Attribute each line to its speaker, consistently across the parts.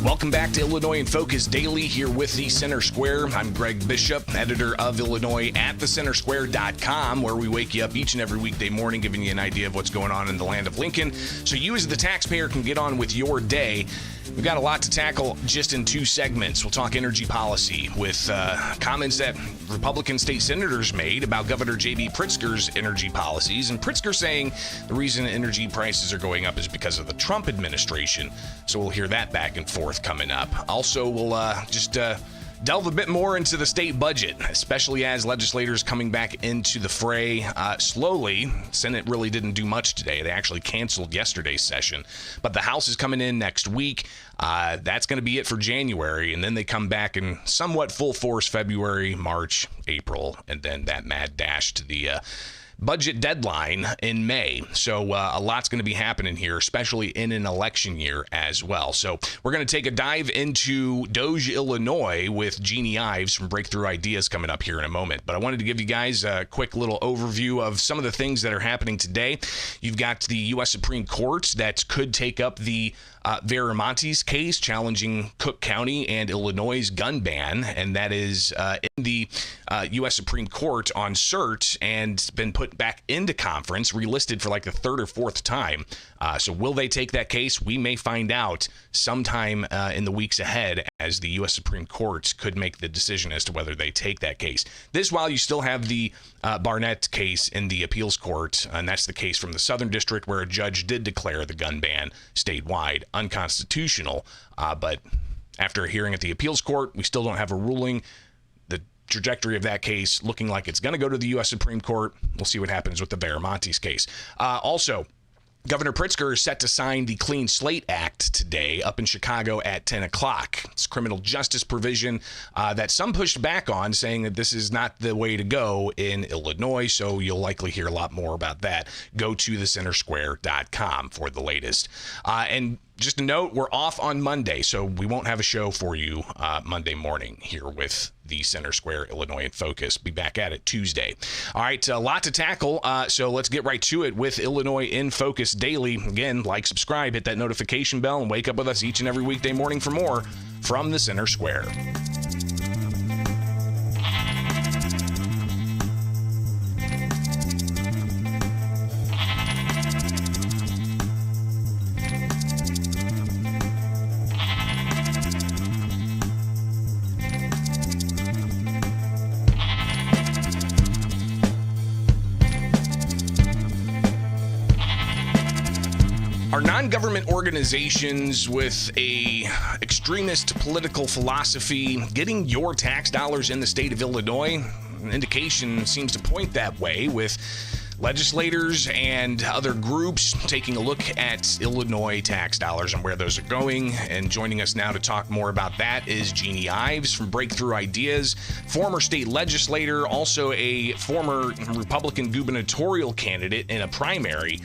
Speaker 1: Welcome back to Illinois in Focus Daily here with the Center Square. I'm Greg Bishop, editor of Illinois at thecentersquare.com, where we wake you up each and every weekday morning, giving you an idea of what's going on in the land of Lincoln, so you as the taxpayer can get on with your day. We've got a lot to tackle just in two segments. We'll talk energy policy with comments that Republican state senators made about Governor J.B. Pritzker's energy policies. And Pritzker saying the reason energy prices are going up is because of the Trump administration. So we'll hear that back and forth coming up. Also, we'll just delve a bit more into the state budget, especially as legislators coming back into the fray slowly. Senate really didn't do much today. They actually canceled yesterday's session. But the House is coming in next week. That's going to be it for January. And then they come back in somewhat full force February, March, April, and then that mad dash to the budget deadline in May. So a lot's going to be happening here, especially in an election year as well. So we're going to take a dive into Doge, Illinois with Jeannie Ives from Breakthrough Ideas coming up here in a moment. But I wanted to give you guys a quick little overview of some of the things that are happening today. You've got the U.S. Supreme Court that could take up the Veramontes case challenging Cook County and Illinois' gun ban, and that is in the U.S. Supreme Court on cert and been put back into conference, relisted for like the third or fourth time. So will they take that case? We may find out sometime in the weeks ahead, as the U.S. Supreme Court could make the decision as to whether they take that case. This while you still have the Barnett case in the appeals court, and that's the case from the Southern District where a judge did declare the gun ban statewide unconstitutional. But after a hearing at the appeals court, we still don't have a ruling. The trajectory of that case looking like it's going to go to the U.S. Supreme Court. We'll see what happens with the Veramontes case. Also, Governor Pritzker is set to sign the Clean Slate Act today up in Chicago at 10 o'clock. It's criminal justice provision that some pushed back on, saying that this is not the way to go in Illinois, so you'll likely hear a lot more about that. Go to thecentersquare.com for the latest. And just a note, we're off on Monday, so we won't have a show for you Monday morning here with the Center Square Illinois in Focus. Be back at it Tuesday. All right, a lot to tackle, so let's get right to it with Illinois in Focus Daily. Again, like, subscribe, hit that notification bell, and wake up with us each and every weekday morning for more from the Center Square. Are non-government organizations with a extremist political philosophy getting your tax dollars in the state of Illinois? An indication seems to point that way, with legislators and other groups taking a look at Illinois tax dollars and where those are going. And joining us now to talk more about that is Jeannie Ives from Breakthrough Ideas, former state legislator, also a former Republican gubernatorial candidate in a primary.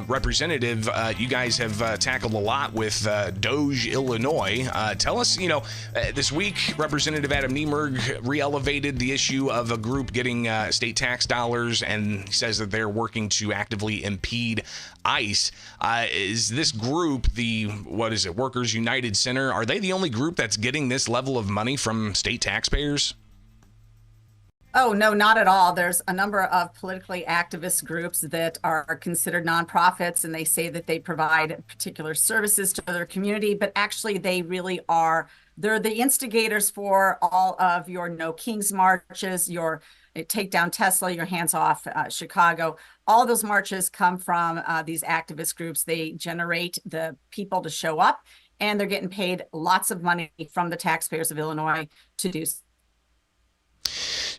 Speaker 1: Representative, you guys have tackled a lot with Doge, Illinois. Tell us, this week, Representative Adam Niemerg re-elevated the issue of a group getting state tax dollars, and he says that they're working to actively impede ICE. Is this group, Workers United Center, are they the only group that's getting this level of money from state taxpayers?
Speaker 2: Oh, no, not at all. There's a number of politically activist groups that are considered nonprofits, and they say that they provide particular services to their community, but actually they really are, they're the instigators for all of your No Kings marches, your take down Tesla, your hands off Chicago. All those marches come from these activist groups. They generate the people to show up, and they're getting paid lots of money from the taxpayers of Illinois to do so.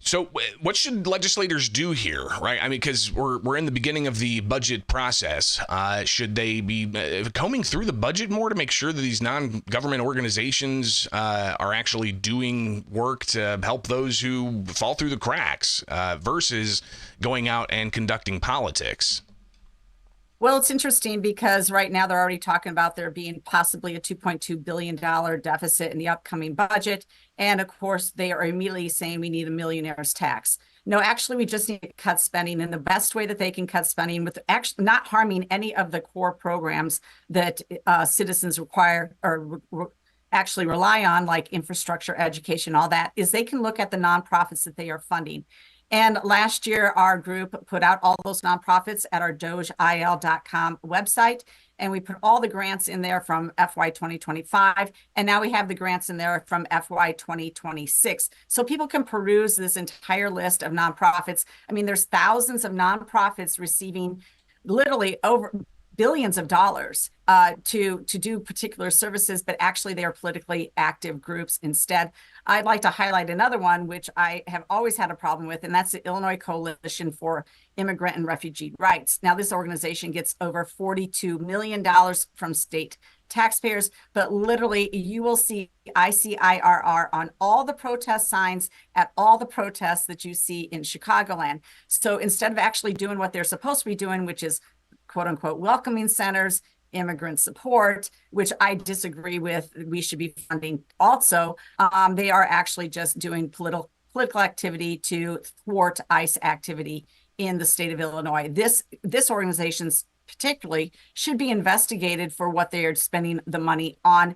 Speaker 1: So what should legislators do here, right? I mean, because we're in the beginning of the budget process. Should they be combing through the budget more to make sure that these non-government organizations are actually doing work to help those who fall through the cracks versus going out and conducting politics?
Speaker 2: Well, it's interesting because right now they're already talking about there being possibly a $2.2 billion deficit in the upcoming budget. And of course, they are immediately saying we need a millionaire's tax. No, actually, we just need to cut spending. And the best way that they can cut spending with actually not harming any of the core programs that citizens require or actually rely on, like infrastructure, education, all that, is they can look at the nonprofits that they are funding. And last year, our group put out all those nonprofits at our dogeil.com website. And we put all the grants in there from FY 2025. And now we have the grants in there from FY 2026. So people can peruse this entire list of nonprofits. I mean, there's thousands of nonprofits receiving literally over billions of dollars to do particular services, but actually they are politically active groups instead. I'd like to highlight another one, which I have always had a problem with, and that's the Illinois Coalition for Immigrant and Refugee Rights. Now, this organization gets over $42 million from state taxpayers, but literally you will see ICIRR on all the protest signs at all the protests that you see in Chicagoland. So instead of actually doing what they're supposed to be doing, which is quote unquote welcoming centers, immigrant support, which I disagree with, we should be funding also. They are actually just doing political activity to thwart ICE activity in the state of Illinois. This organization's particularly should be investigated for what they are spending the money on.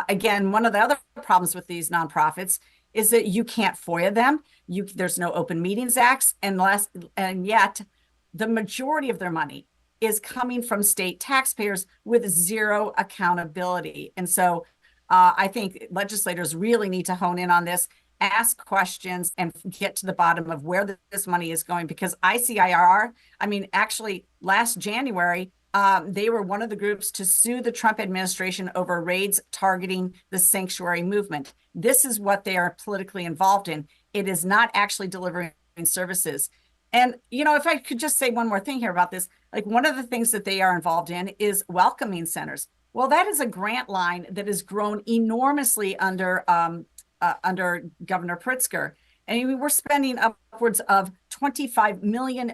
Speaker 2: Again, one of the other problems with these nonprofits is that you can't FOIA them. There's no Open Meetings Acts, and yet the majority of their money is coming from state taxpayers with zero accountability. And so I think legislators really need to hone in on this, ask questions, and get to the bottom of where this money is going. Because ICIRR, I mean, actually last January, they were one of the groups to sue the Trump administration over raids targeting the sanctuary movement. This is what they are politically involved in. It is not actually delivering services. And, you know, if I could just say one more thing here about this, like one of the things that they are involved in is welcoming centers. Well, that is a grant line that has grown enormously under Governor Pritzker. And we're spending upwards of $25 million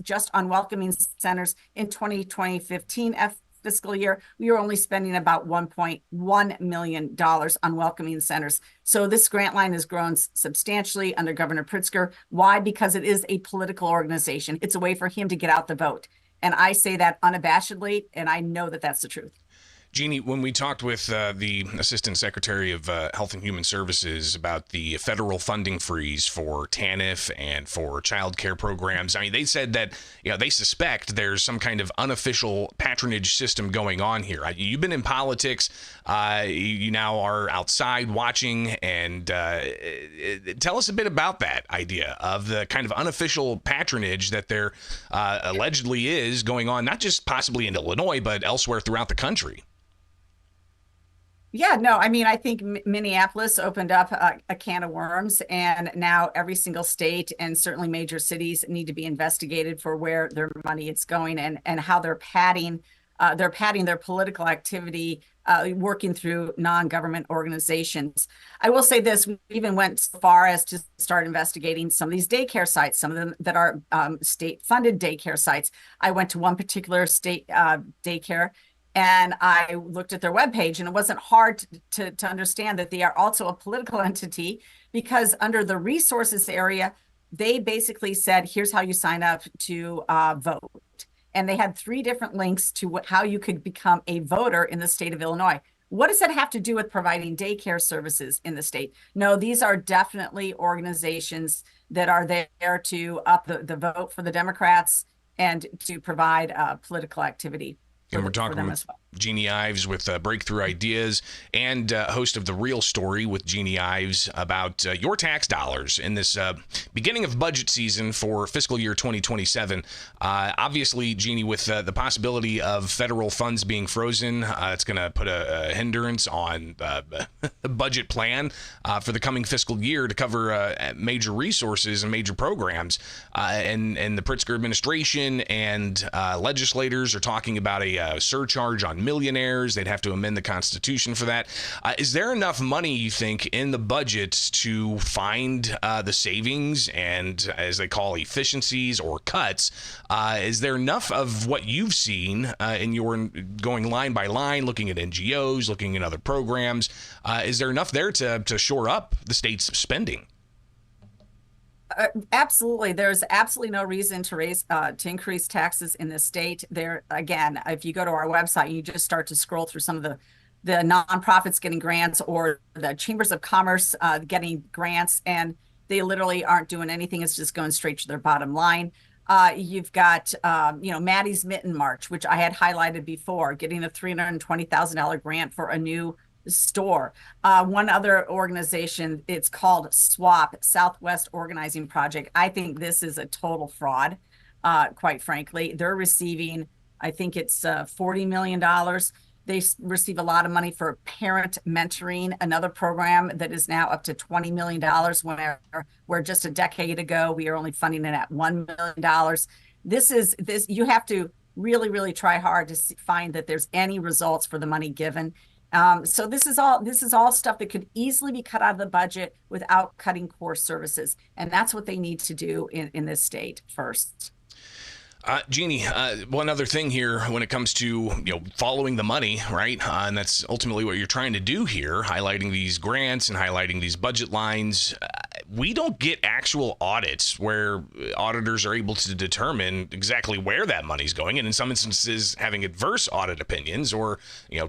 Speaker 2: just on welcoming centers in 2015 fiscal year. We were only spending about $1.1 million on welcoming centers. So this grant line has grown substantially under Governor Pritzker. Why? Because it is a political organization. It's a way for him to get out the vote. And I say that unabashedly, and I know that that's the truth.
Speaker 1: Jeannie, when we talked with the Assistant Secretary of Health and Human Services about the federal funding freeze for TANF and for child care programs, I mean, they said that they suspect there's some kind of unofficial patronage system going on here. You've been in politics. You now are outside watching, and tell us a bit about that idea of the kind of unofficial patronage that there allegedly is going on, not just possibly in Illinois, but elsewhere throughout the country.
Speaker 2: Yeah, no, I mean, I think Minneapolis opened up a can of worms, and now every single state and certainly major cities need to be investigated for where their money is going and how they're padding their political activity, working through non-government organizations. I will say this, we even went so far as to start investigating some of these daycare sites, some of them that are state-funded daycare sites. I went to one particular state daycare, and I looked at their webpage, and it wasn't hard to understand that they are also a political entity, because under the resources area, they basically said, here's how you sign up to vote. And they had 3 different links to how you could become a voter in the state of Illinois. What does that have to do with providing daycare services in the state? No, these are definitely organizations that are there to up the vote for the Democrats and to provide political activity.
Speaker 1: And we're
Speaker 2: for
Speaker 1: talking
Speaker 2: them
Speaker 1: with
Speaker 2: as well.
Speaker 1: Jeannie Ives with Breakthrough Ideas and host of The Real Story with Jeannie Ives about your tax dollars in this beginning of budget season for fiscal year 2027. Obviously, Jeannie, with the possibility of federal funds being frozen, it's going to put a hindrance on the budget plan for the coming fiscal year to cover major resources and major programs. And the Pritzker administration and legislators are talking about a surcharge on millionaires. They'd have to amend the Constitution for that. Is there enough money, you think, in the budget to find the savings and, as they call, efficiencies or cuts? Is there enough of what you've seen in your going line by line, looking at NGOs, looking at other programs? Is there enough there to shore up the state's spending?
Speaker 2: Absolutely. There's absolutely no reason to increase taxes in this state. There, again, if you go to our website, you just start to scroll through some of the nonprofits getting grants or the chambers of commerce getting grants, and they literally aren't doing anything. It's just going straight to their bottom line. You've got, Maddie's Mitten March, which I had highlighted before, getting a $320,000 grant for a new store. One other organization, it's called SWAP, Southwest Organizing Project. I think this is a total fraud, quite frankly. They're receiving, I think it's $40 million. They receive a lot of money for parent mentoring, another program that is now up to $20 million, where just a decade ago, we were only funding it at $1 million. You have to really, really try hard to find that there's any results for the money given. So this is all stuff that could easily be cut out of the budget without cutting core services. And that's what they need to do in this state first.
Speaker 1: Jeannie, one other thing here when it comes to following the money, right? And that's ultimately what you're trying to do here, highlighting these grants and highlighting these budget lines. We don't get actual audits where auditors are able to determine exactly where that money's going, and in some instances having adverse audit opinions or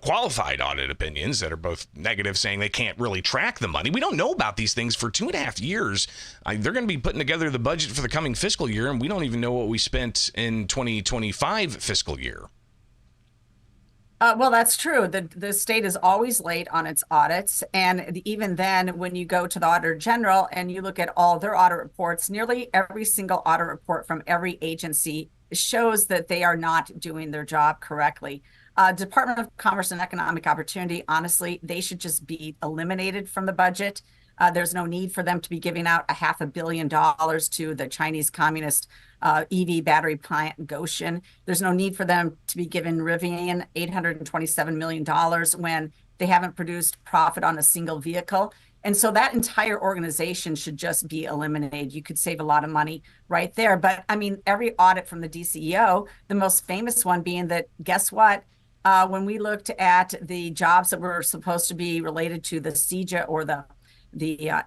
Speaker 1: qualified audit opinions that are both negative, saying they can't really track the money. We don't know about these things for 2.5 years. They're going to be putting together the budget for the coming fiscal year, and we don't even know what we spent in 2025 fiscal year.
Speaker 2: Well, that's true. The state is always late on its audits. And even then, when you go to the Auditor General and you look at all their audit reports, nearly every single audit report from every agency shows that they are not doing their job correctly. Department of Commerce and Economic Opportunity, honestly, they should just be eliminated from the budget. There's no need for them to be giving out $500 million to the Chinese Communist EV battery plant Goshen. There's no need for them to be giving Rivian $827 million when they haven't produced profit on a single vehicle. And so that entire organization should just be eliminated. You could save a lot of money right there. But I mean, every audit from the DCEO, the most famous one being that, guess what? When we looked at the jobs that were supposed to be related to the CEJA or the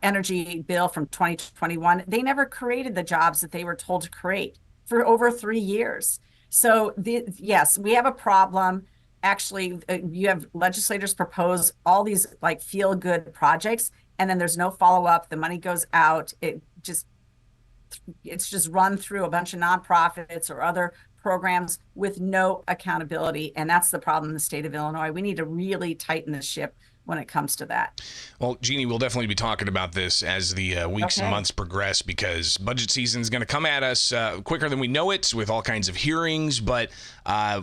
Speaker 2: energy bill from 2021, they never created the jobs that they were told to create for over 3 years. So yes, we have a problem. Actually, you have legislators propose all these like feel good projects, and then there's no follow up. The money goes out. It's just run through a bunch of nonprofits or other programs with no accountability. And that's the problem in the state of Illinois. We need to really tighten the ship when it comes to that.
Speaker 1: Well, Jeannie, we'll definitely be talking about this as the weeks and months progress, because budget season is going to come at us quicker than we know it, with all kinds of hearings, but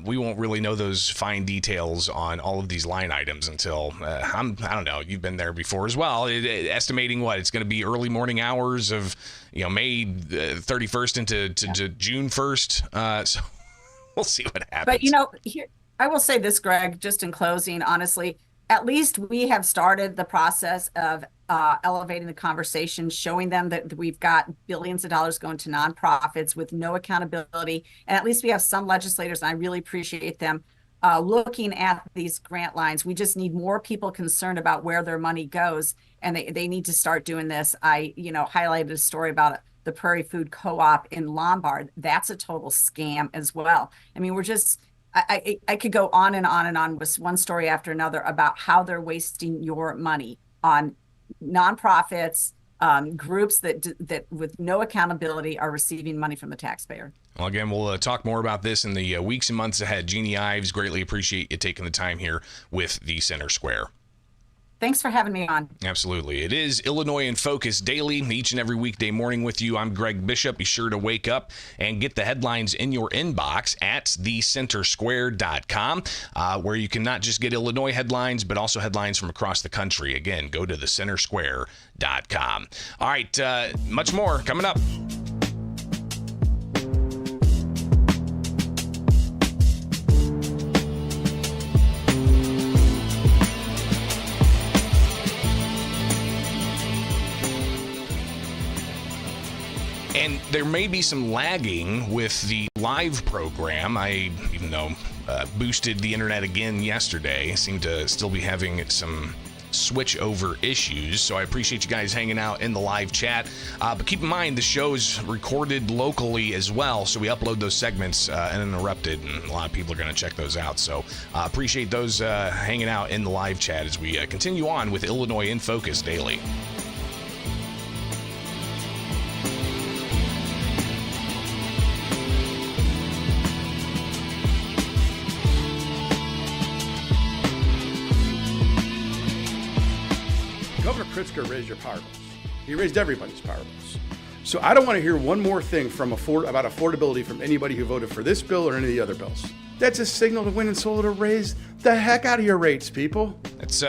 Speaker 1: we won't really know those fine details on all of these line items until, I don't know, you've been there before as well, estimating what it's going to be early morning hours of May 31st into June 1st. So we'll see what happens.
Speaker 2: But here, I will say this, Greg, just in closing, honestly, at least we have started the process of elevating the conversation, showing them that we've got billions of dollars going to nonprofits with no accountability. And at least we have some legislators, and I really appreciate them, looking at these grant lines. We just need more people concerned about where their money goes, and they need to start doing this. I highlighted a story about the Prairie Food Co-op in Lombard. That's a total scam as well. I mean, I could go on and on and on with one story after another about how they're wasting your money on nonprofits, groups that with no accountability are receiving money from the taxpayer.
Speaker 1: Well, again, we'll talk more about this in the weeks and months ahead. Jeannie Ives, greatly appreciate you taking the time here with the Center Square.
Speaker 2: Thanks for having me on.
Speaker 1: Absolutely. It is Illinois in Focus Daily, each and every weekday morning with you. I'm Greg Bishop. Be sure to wake up and get the headlines in your inbox at thecentersquare.com, where you can not just get Illinois headlines, but also headlines from across the country. Again, go to thecentersquare.com. All right, much more coming up. And there may be some lagging with the live program. Even though boosted the internet again yesterday, seem to still be having some switch over issues. So I appreciate you guys hanging out in the live chat. But keep in mind, the show's recorded locally as well. So we upload those segments uninterrupted, and a lot of people are going to check those out. So appreciate those hanging out in the live chat as we continue on with Illinois in Focus Daily.
Speaker 3: Governor Pritzker raised your power bills. He raised everybody's power bills. So I don't want to hear one more thing about affordability from anybody who voted for this bill or any of the other bills. That's a signal to wind and solar to raise the heck out of your rates, people.
Speaker 1: That's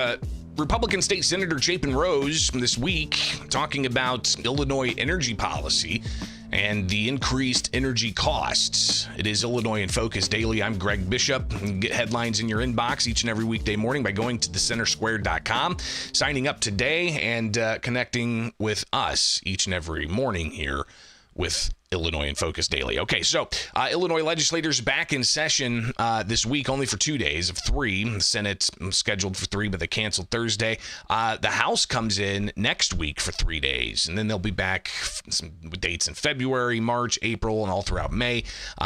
Speaker 1: Republican State Senator Chapin Rose this week talking about Illinois energy policy and the increased energy costs. It is Illinois in Focus Daily. I'm Greg Bishop. You can get headlines in your inbox each and every weekday morning by going to thecentersquare.com, signing up today, and connecting with us each and every morning here with Illinois in Focus Daily. Okay, so Illinois legislators back in session this week, only for 2 days of 3. The Senate scheduled for 3, but they canceled Thursday. The House comes in next week for 3 days, and then they'll be back with dates in February, March, April, and all throughout May.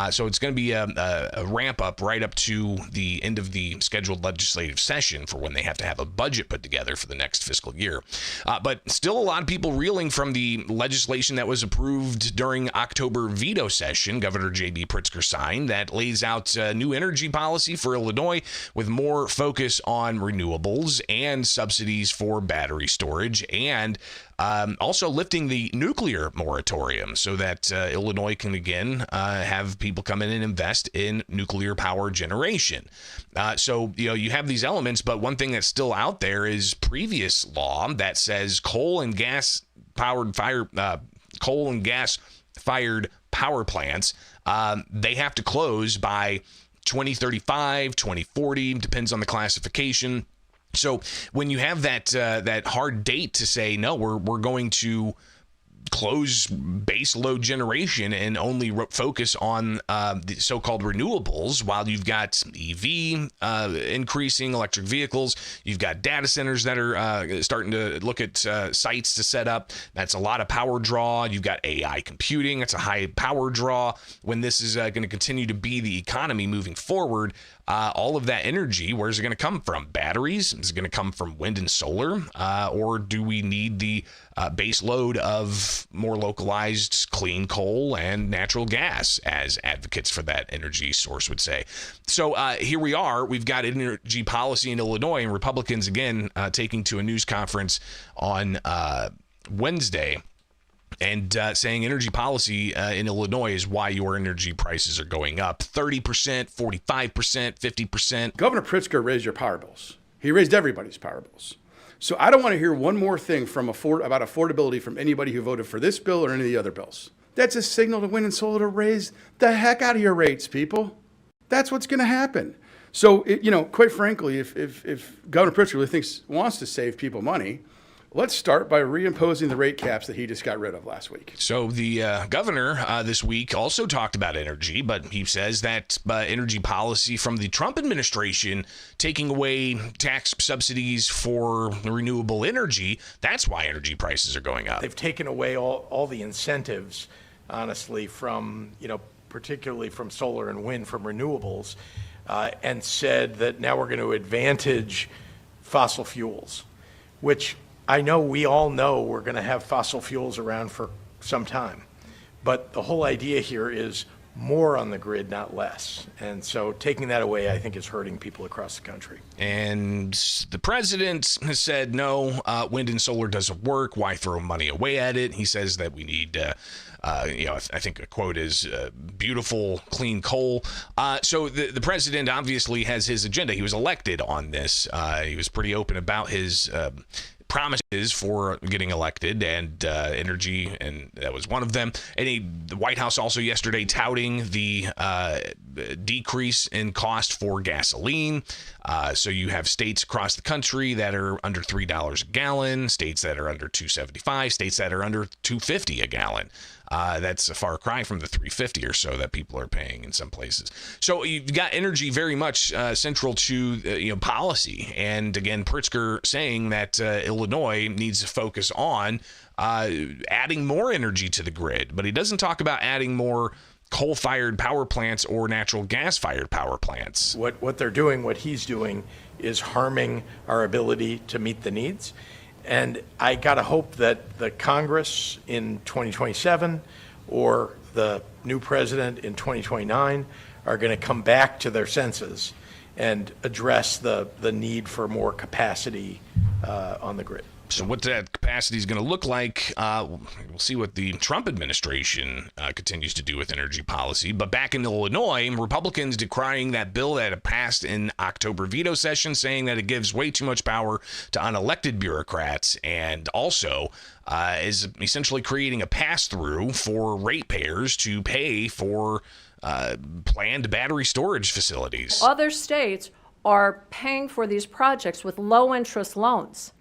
Speaker 1: So it's going to be a ramp up right up to the end of the scheduled legislative session for when they have to have a budget put together for the next fiscal year. But still a lot of people reeling from the legislation that was approved during October veto session. Governor J.B. Pritzker signed that lays out a new energy policy for Illinois with more focus on renewables and subsidies for battery storage, and also lifting the nuclear moratorium so that Illinois can again have people come in and invest in nuclear power generation. So you have these elements, but one thing that's still out there is previous law that says coal and gas fired power plants, they have to close by 2035, 2040, depends on the classification. So when you have that hard date to say, no, we're going to close base load generation and only focus on the so-called renewables, while you've got EV increasing, electric vehicles, you've got data centers that are starting to look at sites to set up. That's a lot of power draw. You've got AI computing. That's a high power draw. When this is going to continue to be the economy moving forward, all of that energy, where's it going to come from? Batteries? Is it going to come from wind and solar? Or do we need the base load of more localized clean coal and natural gas, as advocates for that energy source would say? So here we are. We've got energy policy in Illinois, and Republicans, again, taking to a news conference on Wednesday and saying energy policy in Illinois is why your energy prices are going up 30%, 45%, 50%.
Speaker 3: Governor Pritzker raised your power bills. He raised everybody's power bills. So I don't want to hear one more thing about affordability from anybody who voted for this bill or any of the other bills. That's a signal to wind and solar to raise the heck out of your rates, people. That's what's going to happen. So, quite frankly, if Governor Pritzker really wants to save people money, let's start by reimposing the rate caps that he just got rid of last week.
Speaker 1: So the governor this week also talked about energy, but he says that energy policy from the Trump administration taking away tax subsidies for renewable energy, that's why energy prices are going up.
Speaker 4: They've taken away all the incentives, honestly, from, particularly from solar and wind, from renewables, and said that now we're going to advantage fossil fuels, which I know we all know we're going to have fossil fuels around for some time, but the whole idea here is more on the grid, not less. And so taking that away, I think, is hurting people across the country.
Speaker 1: And the president has said, no, wind and solar doesn't work. Why throw money away at it? He says that we need, I think a quote is beautiful, clean coal. So the president obviously has his agenda. He was elected on this. He was pretty open about his promises for getting elected, and energy, and that was one of them. And the White House also yesterday touting the decrease in cost for gasoline. So you have states across the country that are under $3 a gallon, states that are under $2.75, states that are under $2.50 a gallon. That's a far cry from the $3.50 or so that people are paying in some places. So you've got energy very much central to policy. And again, Pritzker saying that Illinois needs to focus on adding more energy to the grid, but he doesn't talk about adding more coal-fired power plants or natural gas-fired power plants.
Speaker 4: What they're doing, what he's doing, is harming our ability to meet the needs. And I got to hope that the Congress in 2027 or the new president in 2029 are going to come back to their senses and address the need for more capacity on the grid.
Speaker 1: So what that capacity is going to look like, we'll see what the Trump administration continues to do with energy policy. But back in Illinois, Republicans decrying that bill that passed in October veto session, saying that it gives way too much power to unelected bureaucrats, and also is essentially creating a pass-through for ratepayers to pay for planned battery storage facilities.
Speaker 5: Other states are paying for these projects with low-interest loans,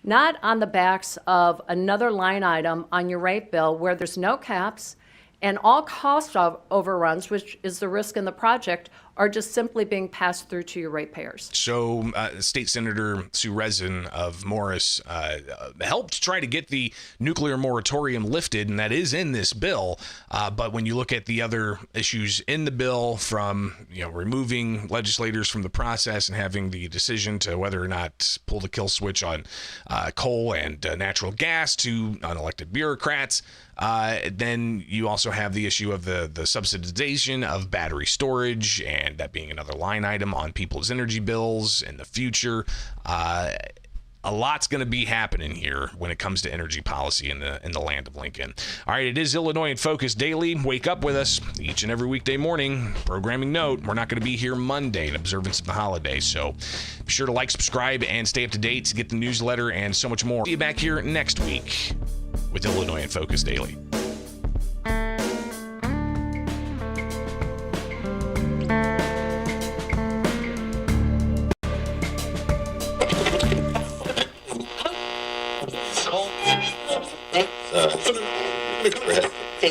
Speaker 5: not on the backs of another line item on your rate bill where there's no caps, and all cost overruns, which is the risk in the project, are just simply being passed through to your ratepayers.
Speaker 1: So State Senator Sue Rezin of Morris helped try to get the nuclear moratorium lifted, and that is in this bill. But when you look at the other issues in the bill, from removing legislators from the process and having the decision to whether or not pull the kill switch on coal and natural gas to unelected bureaucrats, then you also have the issue of the subsidization of battery storage, and that being another line item on people's energy bills in the future. A lot's going to be happening here when it comes to energy policy in the land of Lincoln. All right, it is Illinois in Focus Daily. Wake up with us each and every weekday morning. Programming note, we're not going to be here Monday in observance of the holiday, so be sure to like, subscribe, and stay up to date to get the newsletter and so much more. See you back here next week with Illinois in Focus Daily.